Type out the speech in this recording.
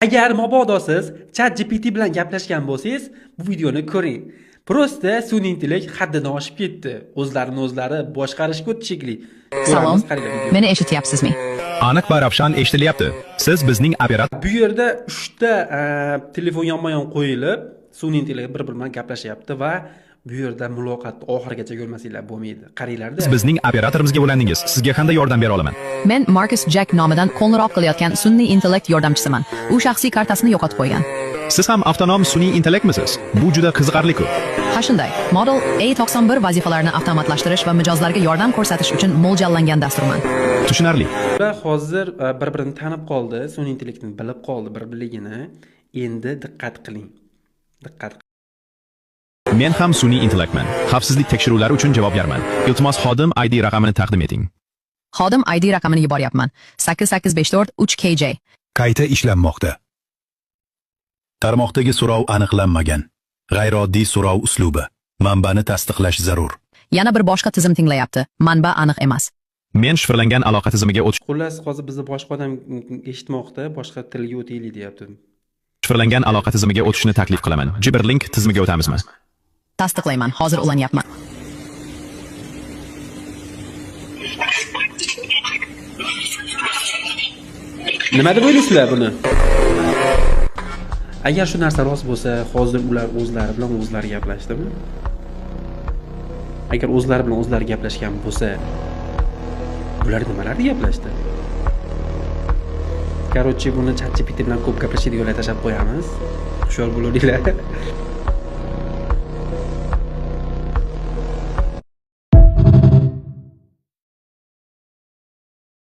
Agar mabodo siz ChatGPT bilan gaplashgan bo'lsangiz, bu videoni ko'ring. Prosta sun'iy intellekt haddidan oshib ketdi. O'zlari boshqarishga o'tdi shekilli. Salom, meni eshityapsizmi? Aniq va ravshan eshitilyapti. Siz bizning operator. Bu yerda 3 ta telefon yonma-yon qo'yilib, sun'iy intellekt bir-biri bilan gaplashyapti va bu yerda muloqotni oxirigacha ko'rmasanglar bo'lmaydi. Qaranglar-da. Siz bizning operatorimizga bo'landingiz. Sizga qanday yordam bera olaman? Men Marcus Jack nomidan qo'ng'iroq qilayotgan sun'iy intellekt yordamchisiman. U shaxsiy kartasini yo'qotib qo'ygan. Siz ham avtonom sun'iy intellektmisiz? Bu juda qiziqarli-ku. Ha shunday. Model A91 vazifalarni avtomatlashtirish va mijozlarga yordam ko'rsatish uchun mo'ljallangan dasturman. Tushunarli. Va hozir bir-birini tanib qoldi, sun'iy intellektni bilib qoldi bir-birligini. Endi diqqat qiling. Diqqat. Men ham sun'iy intellektman. Xavfsizlik tekshiruvlari uchun javobgarman. Iltimos xodim ID raqamini taqdim eting. Xodim ID raqamini yuboryapman. 8854 3KJ. Qayta ishlanmoqda. Tarmoqdagi so'rov aniqlanmagan. G'ayrioddiy so'rov uslubi. Manbani tasdiqlash zarur. Yana bir boshqa tizim tinglayapti. Manba aniq emas. Men shifrlangan aloqa tizimiga o'tish. Xullas, hozir bizni boshqa odam eshitmoqda, boshqa tilga o'taylik deyapti. Shifrlangan aloqa tizimiga o'tishni taklif qilaman. Cyberlink tizimiga o'tamizmi? Tasdiqlayman. Hozir ulanyapman. Nima deb o'ylaysizlar buni? Agar shu narsa rost bo'lsa, hozir ular o'zlari bilan o'zlari gaplashdimi? Agar o'zlari bilan o'zlari gaplashgan bo'lsa, bular nimalarni gaplashdi? Короче, buni ChatGPT bilan ko'p gaplashadiganlar tashlab qo'yamiz. Hushyor bo'linglar.